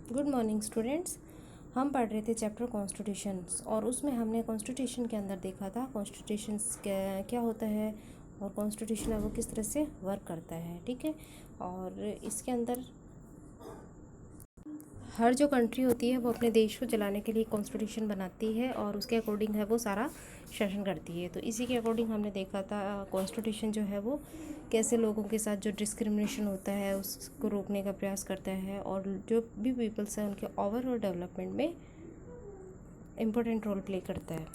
Good morning students. हम पढ़ रहे थे चैप्टर कॉन्स्टिट्यूशंस और उसमें हमने कॉन्स्टिट्यूशन के अंदर देखा था कॉन्स्टिट्यूशंस क्या होता है और कॉन्स्टिट्यूशन है वो किस तरह से वर्क करता है। ठीक है, और इसके अंदर हर जो कंट्री होती है वो अपने देश को चलाने के लिए कॉन्स्टिट्यूशन बनाती है और उसके अकॉर्डिंग है वो सारा शासन करती है। तो इसी के अकॉर्डिंग हमने देखा था कॉन्स्टिट्यूशन जो है वो कैसे लोगों के साथ जो डिस्क्रिमिनेशन होता है उसको रोकने का प्रयास करता है और जो भी पीपल्स हैं उनके ओवरऑल डेवलपमेंट में इम्पोर्टेंट रोल प्ले करता है।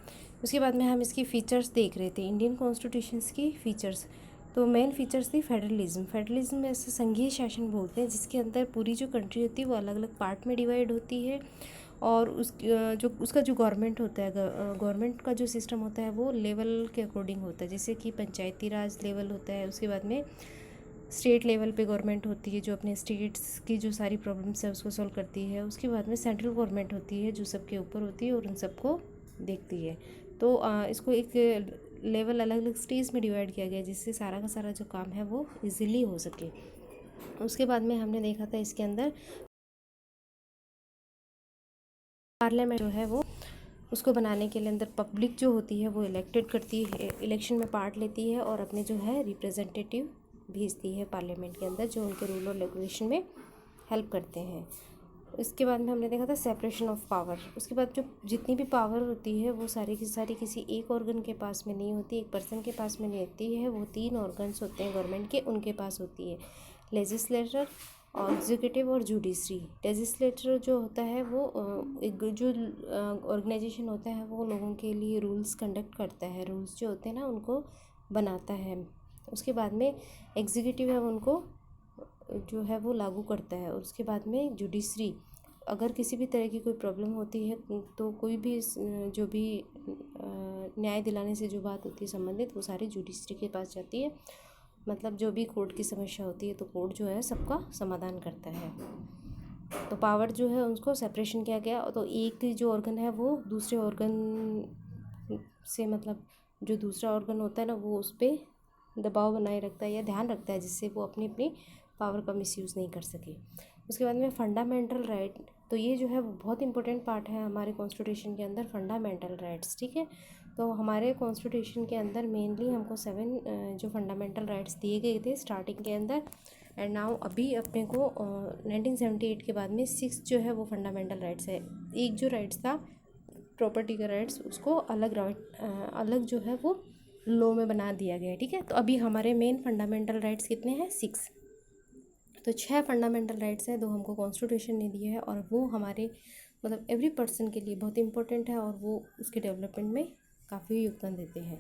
उसके बाद में हम इसकी फ़ीचर्स देख रहे थे, इंडियन कॉन्स्टिट्यूशंस की फ़ीचर्स। तो मेन फीचर्स थी फेडरलिज्म। फेडरलिज्म में ऐसे संघीय शासन बोलते हैं जिसके अंदर पूरी जो कंट्री होती है वो अलग अलग पार्ट में डिवाइड होती है और उसका जो गवर्नमेंट होता है, गवर्नमेंट का जो सिस्टम होता है वो लेवल के अकॉर्डिंग होता है। जैसे कि पंचायती राज लेवल होता है, उसके बाद में स्टेट लेवल पे गवर्नमेंट होती है जो अपने स्टेट्स की जो सारी प्रॉब्लम्स है उसको सॉल्व करती है। उसके बाद में सेंट्रल गवर्नमेंट होती है जो सबके ऊपर होती है और उन सबको देखती है। तो इसको एक लेवल अलग अलग स्टेज में डिवाइड किया गया जिससे सारा का सारा जो काम है वो इजीली हो सके। उसके बाद में हमने देखा था इसके अंदर पार्लियामेंट जो है वो उसको बनाने के लिए अंदर पब्लिक जो होती है वो इलेक्टेड करती है, इलेक्शन में पार्ट लेती है और अपने जो है रिप्रेजेंटेटिव भेजती है पार्लियामेंट के अंदर जो उनके रूल और रेगुलेशन में हेल्प करते हैं। इसके बाद में हमने देखा था सेपरेशन ऑफ पावर। उसके बाद जो जितनी भी पावर होती है वो सारी की सारी किसी एक ऑर्गन के पास में नहीं होती, एक पर्सन के पास में नहीं होती है, वो 3 ऑर्गन्स होते हैं गवर्नमेंट के, उनके पास होती है। लेजिस्लेटर और एग्जीक्यूटिव और जुडिशरी। लेजिस्लेटर जो होता है वो एक जो ऑर्गेनाइजेशन होता है वो लोगों के लिए रूल्स कंडक्ट करता है, रूल्स जो होते हैं ना उनको बनाता है। उसके बाद में एग्जीक्यूटिव है उनको जो है वो लागू करता है। और उसके बाद में जुडिशरी, अगर किसी भी तरह की कोई प्रॉब्लम होती है तो कोई भी जो भी न्याय दिलाने से जो बात होती है संबंधित वो सारी जुडिशरी के पास जाती है। मतलब जो भी कोर्ट की समस्या होती है तो कोर्ट जो है सबका समाधान करता है। तो पावर जो है उसको सेपरेशन किया गया। तो एक जो ऑर्गन है वो दूसरे ऑर्गन से मतलब जो दूसरा ऑर्गन होता है ना वो उस पर दबाव बनाए रखता है या ध्यान रखता है जिससे वो अपनी अपनी पावर का मिसयूज़ नहीं कर सके। उसके बाद में फंडामेंटल राइट, तो ये जो है वो बहुत इंपॉर्टेंट पार्ट है हमारे कॉन्स्टिट्यूशन के अंदर, फंडामेंटल राइट्स। ठीक है, तो हमारे कॉन्स्टिट्यूशन के अंदर मेनली हमको 7 जो फंडामेंटल राइट्स दिए गए थे स्टार्टिंग के अंदर। एंड नाउ अभी अपने को 1978 के बाद में 6 जो है वो फंडामेंटल राइट्स है। एक जो राइट्स था प्रॉपर्टी का राइट्स उसको अलग अलग जो है वो लॉ में बना दिया गया है। ठीक है, तो अभी हमारे मेन फंडामेंटल राइट्स कितने हैं? 6। तो 6 फंडामेंटल राइट्स हैं, 2 हमको कॉन्स्टिट्यूशन ने दिए हैं और वो हमारे मतलब एवरी पर्सन के लिए बहुत इंपॉर्टेंट है और वो उसके डेवलपमेंट में काफ़ी योगदान देते हैं।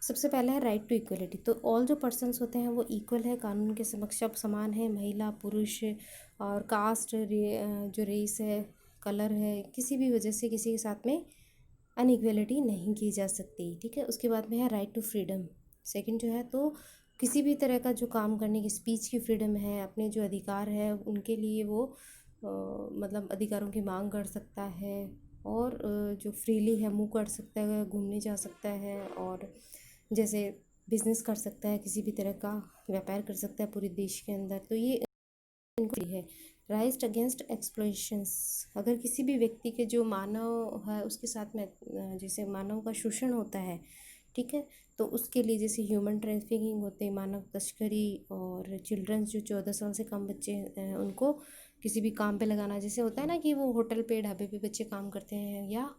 सबसे पहला है राइट टू इक्वलिटी। तो ऑल जो पर्सन्स होते हैं वो इक्वल है, कानून के समक्ष सब समान है। महिला पुरुष और कास्ट जो रेस है, कलर है, किसी भी वजह से किसी के साथ में अनइक्वलिटी नहीं की जा सकती। ठीक है, उसके बाद में है राइट टू फ्रीडम। सेकंड जो है तो किसी भी तरह का जो काम करने की स्पीच की फ्रीडम है, अपने जो अधिकार है उनके लिए वो मतलब अधिकारों की मांग कर सकता है और जो फ्रीली है मूव कर सकता है, घूमने जा सकता है और जैसे बिजनेस कर सकता है, किसी भी तरह का व्यापार कर सकता है पूरे देश के अंदर। तो ये इनको है राइट अगेंस्ट एक्सप्लॉयशंस। अगर किसी भी व्यक्ति के जो मानव है उसके साथ में जैसे मानव का शोषण होता है, ठीक है, तो उसके लिए जैसे ह्यूमन ट्रैफिकिंग होते हैं, मानव तस्करी और चिल्ड्रंस जो 14 साल से कम बच्चे हैं उनको किसी भी काम पे लगाना, जैसे होता है ना कि वो होटल पे ढाबे पे बच्चे काम करते हैं या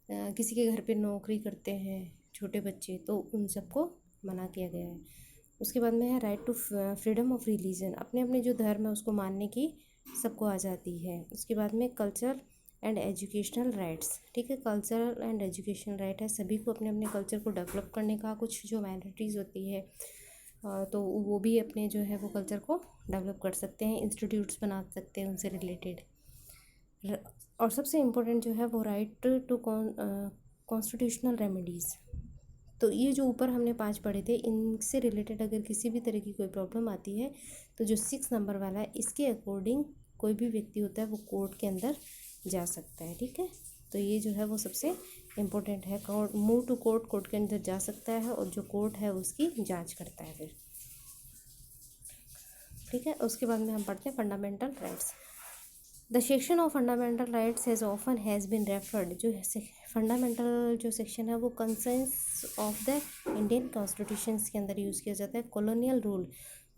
किसी के घर पे नौकरी करते हैं छोटे बच्चे, तो उन सबको मना किया गया है। उसके बाद में है right to freedom of religion. अपने अपने जो धर्म है उसको मानने की सबको आज़ादी है। उसके बाद में कल्चर एंड एजुकेशनल राइट्स। ठीक है, कल्चरल एंड एजुकेशनल राइट है सभी को अपने अपने कल्चर को डेवलप करने का। कुछ जो माइनॉरिटीज़ होती है तो वो भी अपने जो है वो कल्चर को डेवलप कर सकते हैं, इंस्टीट्यूट्स बना सकते हैं उनसे रिलेटेड। और सबसे इम्पोर्टेंट जो है वो राइट टू कॉन्स्टिट्यूशनल रेमेडीज़। तो ये जो ऊपर हमने 5 पढ़े थे इनसे रिलेटेड अगर किसी भी तरह की कोई प्रॉब्लम आती है तो जो 6 नंबर वाला है इसके अकॉर्डिंग कोई भी व्यक्ति होता है वो कोर्ट के अंदर जा सकता है। ठीक है, तो ये जो है वो सबसे इम्पोर्टेंट है। Court move to court, court के अंदर जा सकता है और जो कोर्ट है उसकी जांच करता है फिर। ठीक है, उसके बाद में हम पढ़ते हैं fundamental rights. The section of fundamental rights has often has been referred, जो फंडामेंटल जो सेक्शन है वो conscience of the Indian constitution के अंदर यूज़ किया जाता है। कॉलोनियल रूल,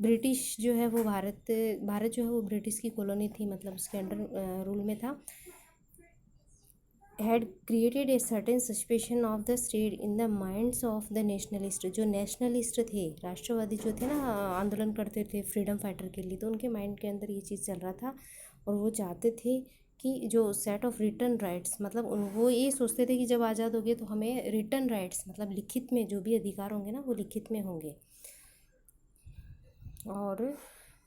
ब्रिटिश जो है वो भारत जो है वो ब्रिटिश की कॉलोनी थी, मतलब उसके अंडर रूल में था। Had created a certain suspicion of the state in the minds of the nationalist, जो नेशनलिस्ट थे, राष्ट्रवादी जो थे ना, आंदोलन करते थे फ्रीडम फाइटर के लिए, तो उनके माइंड के अंदर ये चीज़ चल रहा था और वो चाहते थे कि जो सेट ऑफ रिटर्न राइट्स, मतलब वो ये सोचते थे कि जब आज़ाद हो गए तो हमें रिटर्न राइट्स, मतलब लिखित में जो भी अधिकार होंगे ना वो लिखित में होंगे, और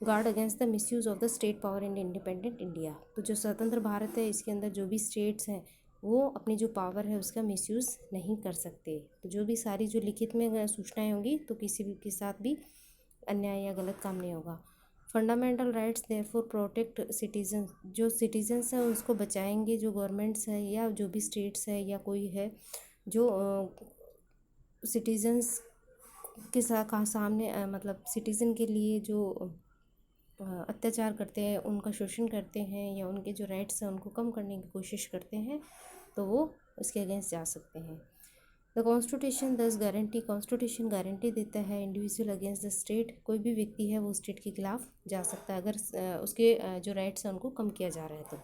guard against the misuse of the state power in independent India. तो जो स्वतंत्र भारत है इसके अंदर जो भी स्टेट्स हैं वो अपनी जो पावर है उसका मिसयूज़ नहीं कर सकते। तो जो भी सारी जो लिखित में सूचनाएं होंगी तो किसी भी के साथ भी अन्याय या गलत काम नहीं होगा। Fundamental rights therefore protect citizen, जो सिटीजन्स हैं उसको बचाएंगे, जो गवर्नमेंट्स है या जो भी स्टेट्स है या कोई है जो सिटीजन्स के सामने मतलब सिटीज़न के लिए जो अत्याचार करते हैं, उनका शोषण करते हैं या उनके जो राइट्स हैं उनको कम करने की कोशिश करते हैं, तो वो उसके अगेंस्ट जा सकते हैं। द कॉन्स्टिट्यूशन दस गारंटी, कॉन्स्टिट्यूशन गारंटी देता है इंडिविजुअल अगेंस्ट द स्टेट, कोई भी व्यक्ति है वो स्टेट के खिलाफ जा सकता है अगर उसके जो राइट्स हैं उनको कम किया जा रहा है तो।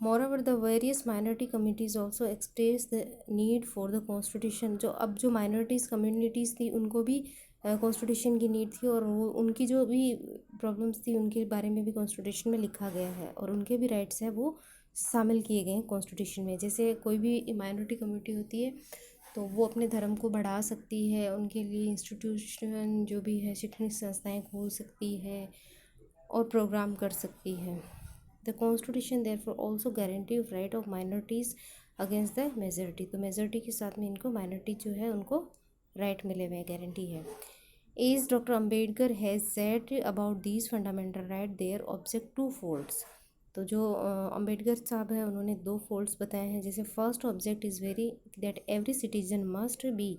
Moreover, the various minority communities also express the need for the constitution, जो अब जो minorities communities थी उनको भी कॉन्स्टिट्यूशन की नीड थी, और वो उनकी जो भी प्रॉब्लम्स थी उनके बारे में भी कॉन्स्टिट्यूशन में लिखा गया है और उनके भी राइट्स हैं वो शामिल किए गए हैं कॉन्स्टिट्यूशन में। जैसे कोई भी माइनॉरिटी कम्युनिटी होती है तो वो अपने धर्म को बढ़ा सकती है, उनके लिए इंस्टीट्यूशन जो भी है शैक्षणिक संस्थाएं खोल सकती है और प्रोग्राम कर सकती है। The constitution therefore also guarantee of right of minorities against the majority, तो मेजॉरिटी के साथ में इनको माइनॉरिटी जो है उनको राइट मिले हुए गारंटी है। As doctor Ambedkar has said about these fundamental right there object two folds, तो जो अम्बेडकर साहब है उन्होंने दो फोल्ड्स बताए हैं। जैसे first object is very that every citizen must be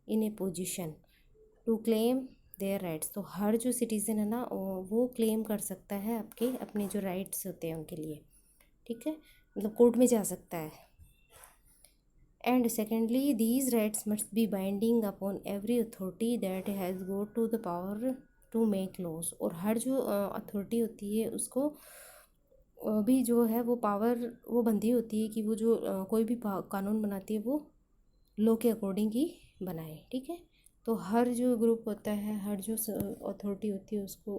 in a position to claim their rights, तो हर जो सिटीज़न है ना वो क्लेम कर सकता है आपके अपने जो राइट्स होते हैं उनके लिए, ठीक है, मतलब कोर्ट में जा सकता है। And secondly these rights must be binding upon every authority that has got to the power to make laws, और हर जो अथॉरिटी होती है उसको भी जो है वो पावर वो बंधी होती है कि वो जो कोई भी कानून बनाती है वो लॉ के अकॉर्डिंग ही बनाए, ठीक है। तो हर जो ग्रुप होता है, हर जो अथॉरिटी होती है उसको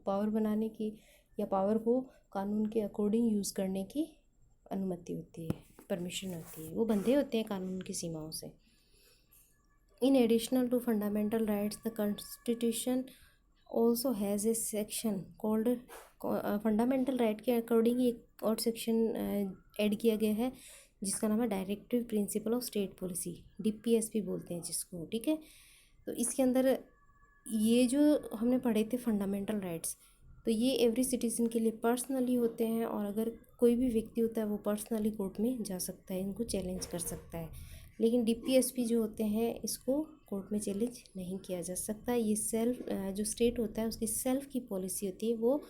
पावर बनाने की या पावर को कानून के अकॉर्डिंग यूज़ करने की अनुमति होती है, परमिशन होती है, वो बंधे होते हैं कानून की सीमाओं से। In additional to fundamental rights the constitution also has a section called, fundamental right के अकॉर्डिंग एक और सेक्शन ऐड किया गया है जिसका नाम है directive principle of state policy, DPSP बोलते हैं जिसको, ठीक है। तो इसके अंदर ये जो हमने पढ़े थे फंडामेंटल राइट्स, तो ये एवरी सिटीज़न के लिए पर्सनली होते हैं, और अगर कोई भी व्यक्ति होता है वो पर्सनली कोर्ट में जा सकता है, इनको चैलेंज कर सकता है। लेकिन DPSP जो होते हैं इसको कोर्ट में चैलेंज नहीं किया जा सकता। ये सेल्फ जो स्टेट होता है उसकी सेल्फ की पॉलिसी होती है, वो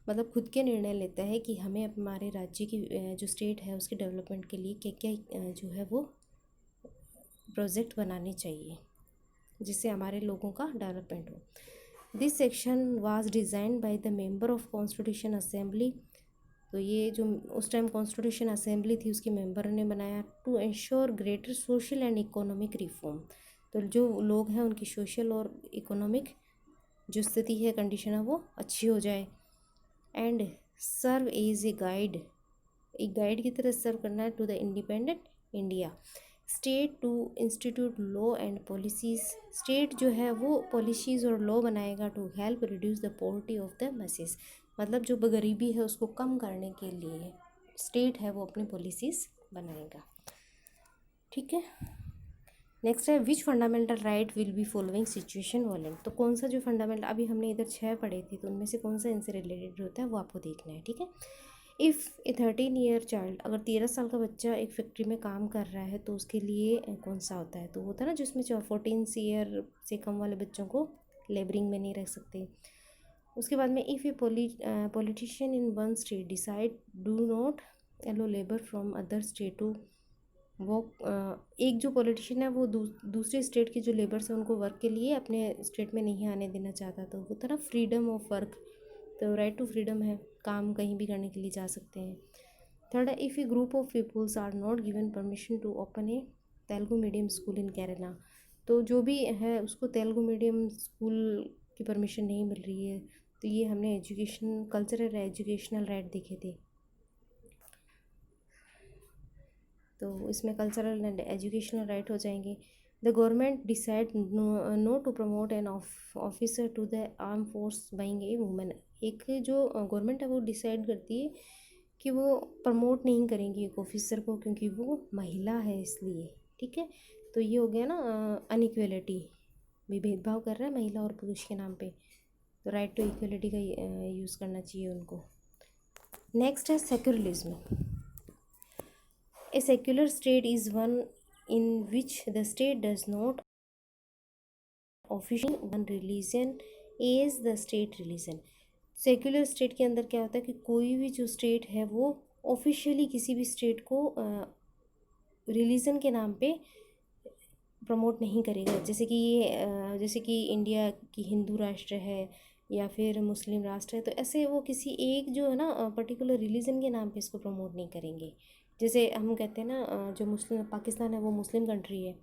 मतलब खुद के निर्णय लेता है कि हमें हमारे राज्य की जो स्टेट है उसके डेवलपमेंट के लिए क्या क्या जो है वो प्रोजेक्ट बनाने चाहिए जिससे हमारे लोगों का डेवलपमेंट हो। This section was designed by the member of constitution assembly, तो ये जो उस टाइम कॉन्स्टिट्यूशन असेंबली थी उसके मेंबर ने बनाया, to ensure greater social and economic reform, तो जो लोग हैं उनकी सोशल और इकोनॉमिक जो स्थिति है कंडीशन है वो अच्छी हो जाए। And serve as a guide, एक गाइड की तरह सर्व करना है to the independent India state to institute law and policies, state जो है वो पॉलिसीज़ और लॉ बनाएगा to help reduce the poverty of the masses, मतलब जो गरीबी है उसको कम करने के लिए स्टेट है वो अपनी पॉलिसीज़ बनाएगा, ठीक है। नेक्स्ट है which fundamental right will be following situation violate, तो कौन सा जो फंडामेंटल अभी हमने इधर 6 पढ़े थे तो उनमें से कौन सा इनसे रिलेटेड होता है वो आपको देखना है, ठीक है। इफ़ ए 13 ईयर चाइल्ड, अगर 13 साल का बच्चा एक फैक्ट्री में काम कर रहा है तो उसके लिए कौन सा होता है, तो होता है ना जिसमें 14 ईयर से कम वाले बच्चों को लेबरिंग में नहीं रख सकते। उसके बाद में if a politician in one state decide do not allow labour from other state to वो एक जो पॉलिटिशियन है वो दूसरे स्टेट के जो लेबर्स हैं उनको वर्क के लिए अपने स्टेट में नहीं आने देना चाहता, तो वो था ना फ्रीडम ऑफ वर्क, तो राइट टू फ्रीडम है, काम कहीं भी करने के लिए जा सकते हैं। थर्ड है if a group of peoples are not given permission to open a Telugu medium school in Kerala, तो जो भी है उसको तेलुगु मीडियम स्कूल की परमिशन नहीं मिल रही है, तो ये हमने एजुकेशन कल्चरल एजुकेशनल राइट देखे थे, तो इसमें कल्चरल एंड एजुकेशनल राइट हो जाएंगे। The government decide no to promote an officer to the arm force being a women, एक जो गवर्नमेंट है वो डिसाइड करती है कि वो प्रमोट नहीं करेंगी एक ऑफिसर को क्योंकि वो महिला है इसलिए, ठीक है। तो ये हो गया ना अनइक्वलिटी, भी भेदभाव कर रहा है महिला और पुरुष के नाम पे, तो राइट टू इक्वलिटी का यूज़ करना चाहिए उनको। नेक्स्ट है secularism. A secular state is one in which the state does not officially one religion is the state religion। Secular state के अंदर क्या होता है कि कोई भी जो स्टेट है वो ऑफिशियली किसी भी स्टेट को रिलीजन के नाम पे प्रमोट नहीं करेगा, जैसे कि ये जैसे कि इंडिया की हिंदू राष्ट्र है या फिर मुस्लिम राष्ट्र है, तो ऐसे वो किसी एक जो है ना पर्टिकुलर रिलीजन के नाम पे इसको प्रमोट नहीं करेंगे। जैसे हम कहते हैं ना जो मुस्लिम पाकिस्तान है वो मुस्लिम कंट्री है,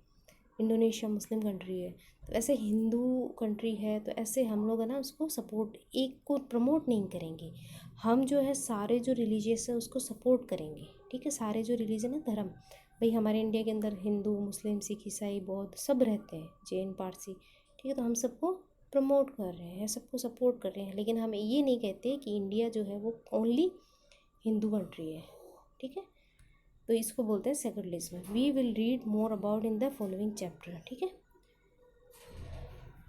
इंडोनेशिया मुस्लिम कंट्री है, तो ऐसे हिंदू कंट्री है, तो ऐसे हम लोग है ना उसको सपोर्ट एक को प्रमोट नहीं करेंगे, हम जो है सारे जो रिलीजियस है उसको सपोर्ट करेंगे, ठीक है। सारे जो रिलीजन है धर्म, भाई हमारे इंडिया के अंदर हिंदू मुस्लिम सिख ईसाई बौद्ध सब रहते हैं, जैन पारसी, ठीक है, तो हम सबको प्रमोट कर रहे हैं, सबको सपोर्ट कर रहे हैं, लेकिन हम ये नहीं कहते कि इंडिया जो है वो ओनली हिंदू कंट्री है, ठीक है। तो इसको बोलते हैं secularism. We will read more about in the following chapter, ठीक है।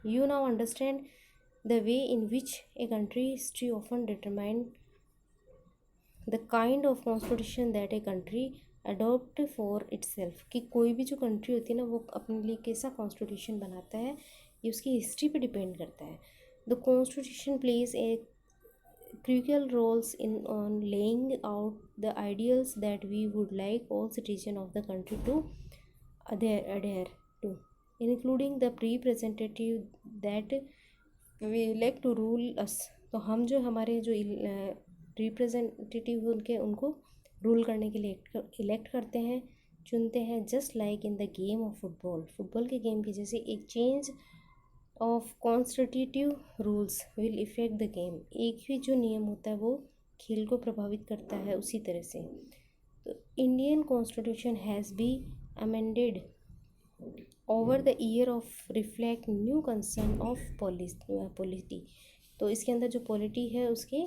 You now understand the way in which a country history often determine the kind of constitution that a country adopt for itself, कि कोई भी जो country होती है ना वो अपने लिए कैसा कॉन्स्टिट्यूशन बनाता है ये उसकी हिस्ट्री पे डिपेंड करता है। The constitution plays a critical roles in on laying out the ideals that we would like all citizens of the country to adhere to, including the representative that we elect to rule us। तो हम जो हमारे जो representative उनके उनको rule करने के लिए इलेक्ट करते हैं, चुनते हैं, just like in the game of football के गेम की जैसे एक change of constitutive rules will effect the game, एक ही जो नियम होता है वो खेल को प्रभावित करता है, उसी तरह से तो Indian constitution has be amended over the year of reflect new concern of polity, तो इसके अंदर जो पॉलिटी है उसके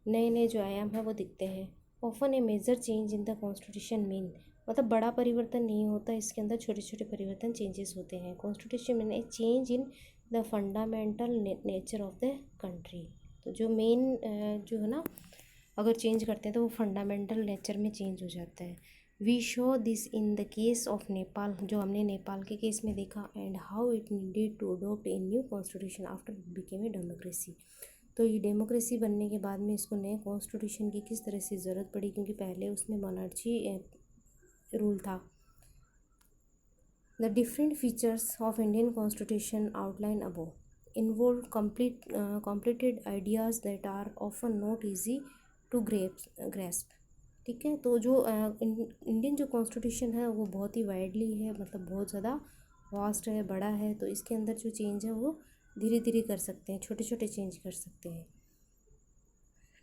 नए नए जो आयाम है वो दिखते हैं। Often a major change in the constitution mean, मतलब बड़ा परिवर्तन नहीं होता, इसके अंदर छोटे छोटे परिवर्तन चेंजेस होते हैं। Constitution mean A change in the fundamental nature of the country, तो जो मेन जो है ना अगर चेंज करते हैं तो वो फंडामेंटल नेचर में चेंज हो जाता है। We show this in the case of Nepal, जो हमने नेपाल के केस में देखा, and how it needed to adopt a new constitution after it became a democracy, तो ये डेमोक्रेसी बनने के बाद में इसको नए कॉन्स्टिट्यूशन की किस तरह से ज़रूरत पड़ी, क्योंकि पहले उसमें मोनार्ची रूल था। The different features of Indian Constitution outlined above involve completed ideas that are often not easy to grasp, ठीक है। तो जो इंडियन जो कॉन्स्टिट्यूशन है वो बहुत ही वाइडली है, मतलब बहुत ज़्यादा वास्ट है, बड़ा है, तो इसके अंदर जो चेंज है वो धीरे धीरे कर सकते हैं, छोटे छोटे चेंज कर सकते हैं।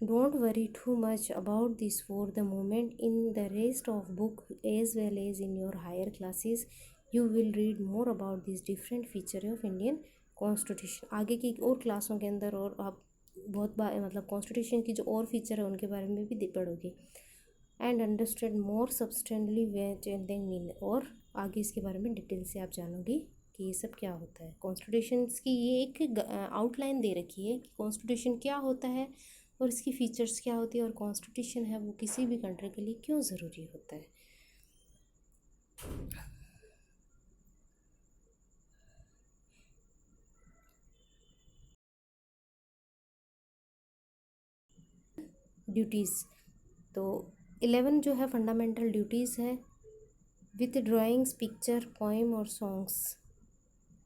Don't worry too much about this for the moment. In the rest of book as well as in your higher classes you will read more about these different feature of Indian Constitution। आगे की और क्लासों के अंदर और आप बहुत बार मतलब कॉन्स्टिट्यूशन की जो और फीचर है उनके बारे में भी पढ़ोगे। And understand more substantially mean, और आगे इसके बारे में डिटेल से आप जानोगी कि ये सब क्या होता है। कॉन्स्टिट्यूशन की ये एक आउटलाइन दे रखी है कि कॉन्स्टिट्यूशन क्या होता है और इसकी फ़ीचर्स क्या होती है, और कॉन्स्टिट्यूशन है वो किसी भी कंट्री के लिए क्यों ज़रूरी होता है। ड्यूटीज़। तो 11 जो है फंडामेंटल ड्यूटीज़ है विथ ड्राइंग्स, पिक्चर, पोएम और songs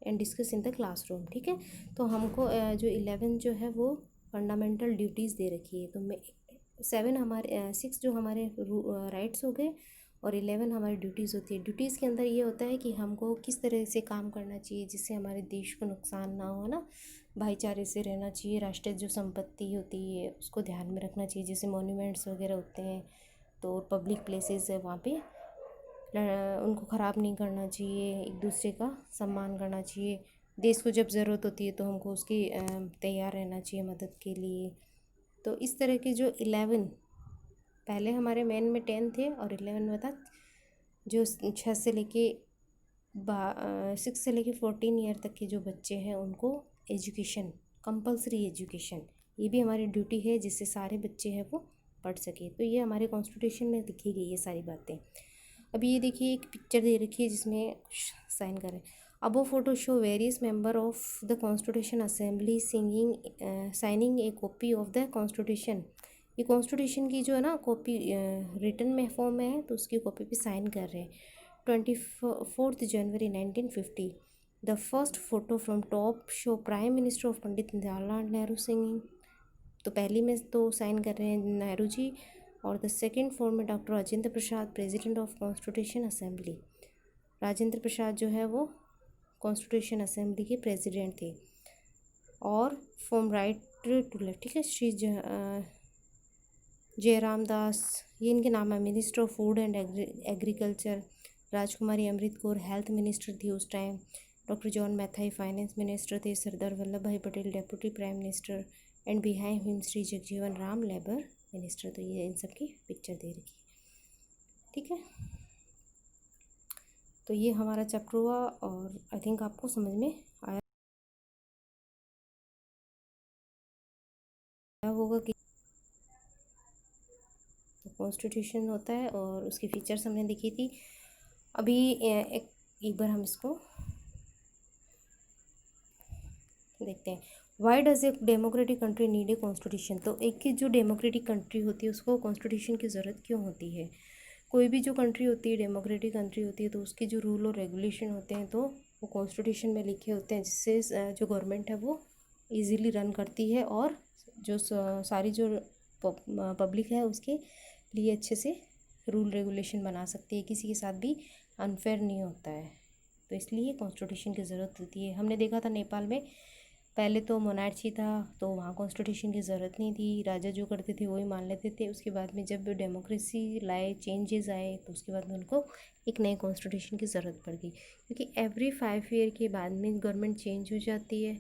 and discuss in the classroom. ठीक है, तो हमको जो 11 जो है वो फंडामेंटल ड्यूटीज़ दे रखी है। तो मैं 7 हमारे 6 जो हमारे राइट्स हो गए और 11 हमारी ड्यूटीज़ होती है। ड्यूटीज़ के अंदर ये होता है कि हमको किस तरह से काम करना चाहिए जिससे हमारे देश को नुकसान ना हो ना, भाईचारे से रहना चाहिए, राष्ट्रीय जो संपत्ति होती है उसको ध्यान में रखना चाहिए, जैसे मॉन्यूमेंट्स वगैरह होते हैं तो पब्लिक प्लेसेस है वहाँ पे उनको ख़राब नहीं करना चाहिए, एक दूसरे का सम्मान करना चाहिए, देश को जब ज़रूरत होती है तो हमको उसकी तैयार रहना चाहिए मदद के लिए। तो इस तरह के जो 11 पहले हमारे मेन में 10 थे और 11 में था जो 6 से लेके 6 से लेके 14 ईयर तक के जो बच्चे हैं उनको एजुकेशन, कंपलसरी एजुकेशन, ये भी हमारी ड्यूटी है जिससे सारे बच्चे हैं वो पढ़ सके। तो ये हमारे कॉन्स्टिट्यूशन में लिखी गई है सारी बातें। अभी ये देखिए एक पिक्चर दे रखी है जिसमें साइन करें। Above photo show various member of the constitution assembly singing signing a copy of the constitution. ये कॉन्स्टिट्यूशन की जो है ना कॉपी रिटन में फॉर्म में है तो उसकी कॉपी पे साइन कर रहे हैं। 24 जनवरी 1950 the first photo from top show prime minister of Pandit Jawaharlal Nehru singing. तो पहली में तो साइन कर रहे हैं नेहरू जी और द सेकंड फॉर्म में doctor Rajendra Prasad president of constitution assembly. Rajendra Prasad जो है वो कॉन्स्टिट्यूशन असेंबली के प्रेसिडेंट थे। और फ्रॉम राइट टू लेफ्ट, ठीक है, श्री जयराम दास, ये इनके नाम है, minister of food and agriculture. Rajkumari Amrit Kaur health minister थी उस time. Doctor John Mathai finance minister थे। Sardar Vallabh Bhai Patel deputy prime minister and behind him Shri Jagjivan Ram labour minister. तो ये इन सब की पिक्चर दे रखी है। ठीक है, तो ये हमारा चैप्टर हुआ और आई थिंक आपको समझ में आया होगा कि तो कॉन्स्टिट्यूशन होता है और उसकी फीचर्स हमने देखी थी। अभी एक बार हम इसको देखते हैं। Why does a democratic country need a constitution. तो एक की जो डेमोक्रेटिक कंट्री होती है उसको कॉन्स्टिट्यूशन की ज़रूरत क्यों होती है। कोई भी जो कंट्री होती है डेमोक्रेटिक कंट्री होती है तो उसके जो रूल और रेगुलेशन होते हैं तो वो कॉन्स्टिट्यूशन में लिखे होते हैं जिससे जो गवर्नमेंट है वो इजीली रन करती है और जो सारी जो पब्लिक है उसके लिए अच्छे से रूल रेगुलेशन बना सकती है, किसी के साथ भी अनफेयर नहीं होता है। तो इसलिए कॉन्स्टिट्यूशन की ज़रूरत होती है। हमने देखा था नेपाल में पहले तो मोनार्ची था तो वहाँ कॉन्स्टिट्यूशन की ज़रूरत नहीं थी, राजा जो करते थे वही मान लेते थे। उसके बाद में जब डेमोक्रेसी लाए, चेंजेस आए तो उसके बाद में उनको एक नए कॉन्स्टिट्यूशन की ज़रूरत पड़ गई, क्योंकि एवरी 5 ईयर के बाद में गवर्नमेंट चेंज हो जाती है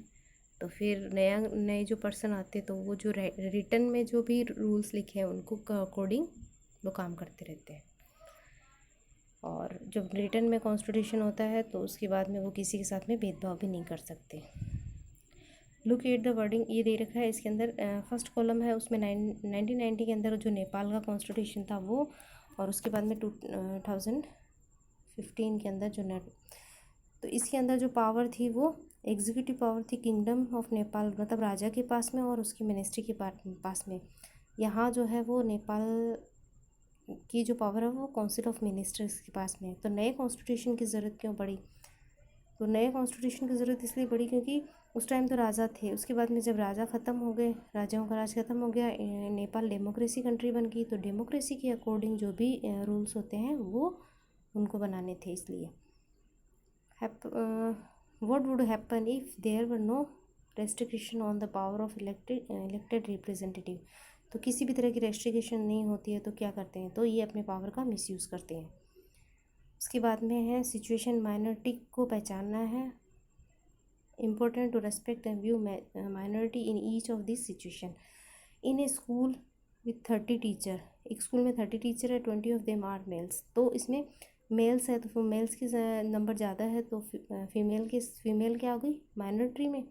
तो फिर नए जो पर्सन आते तो वो जो रिटन में जो भी रूल्स लिखे हैं उनको अकॉर्डिंग वो काम करते रहते हैं। और जब रिटन में कॉन्स्टिट्यूशन होता है तो उसके बाद में वो किसी के साथ में भेदभाव भी नहीं कर सकते। लुक एट द वर्डिंग, ये दे रखा है इसके अंदर। फर्स्ट कॉलम है उसमें 1990 के अंदर जो नेपाल का कॉन्स्टिट्यूशन था वो, और उसके बाद में 2015 के अंदर जो तो इसके अंदर जो पावर थी वो एग्जीक्यूटिव पावर थी किंगडम ऑफ नेपाल, मतलब राजा के पास में और उसकी मिनिस्ट्री के पास में। यहाँ जो है वो नेपाल की जो पावर है वो काउंसिल ऑफ मिनिस्टर्स के पास में। तो नए कॉन्स्टिट्यूशन की ज़रूरत क्यों पड़ी। तो नए कॉन्स्टिट्यूशन की ज़रूरत इसलिए पड़ी क्योंकि उस टाइम तो राजा थे, उसके बाद में जब राजा ख़त्म हो गए, राजाओं का राज ख़त्म हो गया, नेपाल डेमोक्रेसी कंट्री बन गई। तो डेमोक्रेसी के अकॉर्डिंग जो भी रूल्स होते हैं वो उनको बनाने थे। इसलिए what would happen if there were no restriction on the power of elected representative। तो किसी भी तरह की रेस्ट्रिक्शन नहीं होती है तो क्या करते हैं, तो ये अपने पावर का मिसयूज़ करते हैं। उसके बाद में है सिचुएशन माइनॉरिटी को पहचानना है, important to respect and view minority in each of this situation. In a school with 30 teacher, एक स्कूल में 30 टीचर है, 20 ऑफ देम आर मेल्स। तो इसमें मेल्स है तो मेल्स की नंबर ज़्यादा है तो फीमेल क्या हो गई माइनॉरिटी में।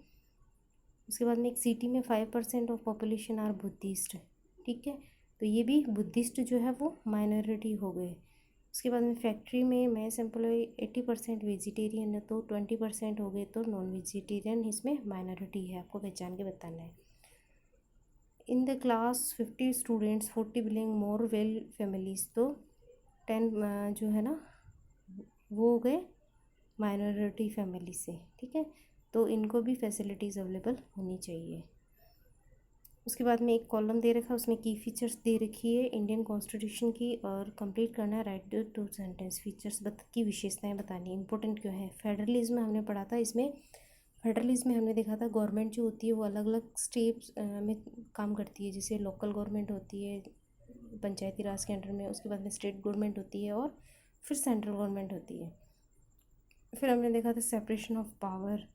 उसके बाद में एक सिटी में 5% ऑफ पॉपुलेशन आर बुद्धिस्ट, ठीक है, तो ये भी बुद्धिस्ट जो है वो माइनॉरिटी हो गए। उसके बाद में फैक्ट्री में मैस एम्प्लॉय 80% वेजिटेरियन है तो 20% हो गए तो नॉन वेजिटेरियन इसमें माइनॉरिटी है, आपको पहचान के बताना है। In the class 50 students 40 belong more well families, तो 10 जो है ना वो हो गए माइनॉरिटी फैमिली से, ठीक है। तो इनको भी फैसिलिटीज़ अवेलेबल होनी चाहिए। उसके बाद में एक कॉलम दे रखा है, उसमें की फीचर्स दे रखी है इंडियन कॉन्स्टिट्यूशन की, और कंप्लीट करना है राइट टू सेंटेंस। फीचर्स की विशेषताएं बतानी, इंपॉर्टेंट क्यों है। फेडरलिज्म हमने पढ़ा था, इसमें फेडरलिज्म में हमने देखा था गवर्नमेंट जो होती है वो अलग अलग स्टेट्स में काम करती है। जैसे लोकल गवर्नमेंट होती है पंचायती राज के अंडर में, उसके बाद में स्टेट गवर्नमेंट होती है, और फिर सेंट्रल गवर्नमेंट होती है। फिर हमने देखा था सेपरेशन ऑफ पावर,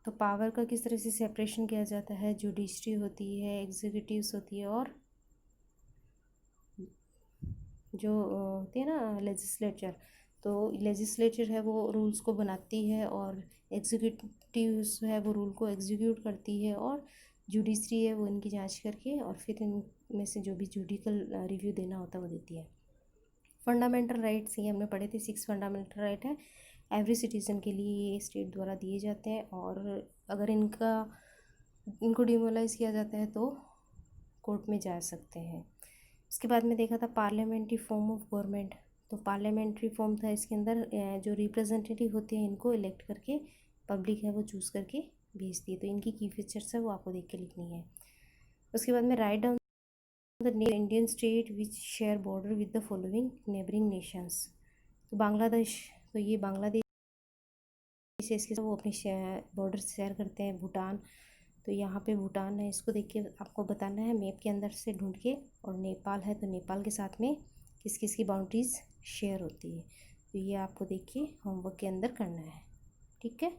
तो पावर का किस तरह से सेपरेशन किया जाता है। जुडिशरी होती है, एग्जीक्यूटिव्स होती है, और जो होती है ना लेजिस्लेचर, तो लेजिस्लेचर है वो रूल्स को बनाती है, और एग्जीक्यूटिव्स है वो रूल को एग्जीक्यूट करती है, और जुडिशरी है वो इनकी जांच करके और फिर इनमें से जो भी जुडिकल रिव्यू देना होता है वो देती है। फंडामेंटल राइट्स ये हमने पढ़े थे, 6 फंडामेंटल राइट है एवरी सिटीज़न के लिए, ये स्टेट द्वारा दिए जाते हैं, और अगर इनको डिमोलाइज किया जाता है तो कोर्ट में जा सकते हैं। उसके बाद में देखा था पार्लियामेंट्री फॉर्म ऑफ गवर्नमेंट, तो पार्लियामेंट्री फॉर्म था, इसके अंदर जो रिप्रेजेंटेटिव होते हैं इनको इलेक्ट करके पब्लिक है वो चूज़ करके भेजती है। तो इनकी की फीचर्स है वो आपको देख के लिखनी है। उसके बाद में write down the Indian state which share border with the following neighbouring Nations, तो बांग्लादेश, तो ये बांग्लादेश है, इसके साथ वो अपने बॉर्डर शेयर करते हैं। भूटान, तो यहाँ पे भूटान है, इसको देख के आपको बताना है मैप के अंदर से ढूंढ के। और नेपाल है, तो नेपाल के साथ में किस किस की बाउंड्रीज शेयर होती है, तो ये आपको देख के होमवर्क के अंदर करना है, ठीक है।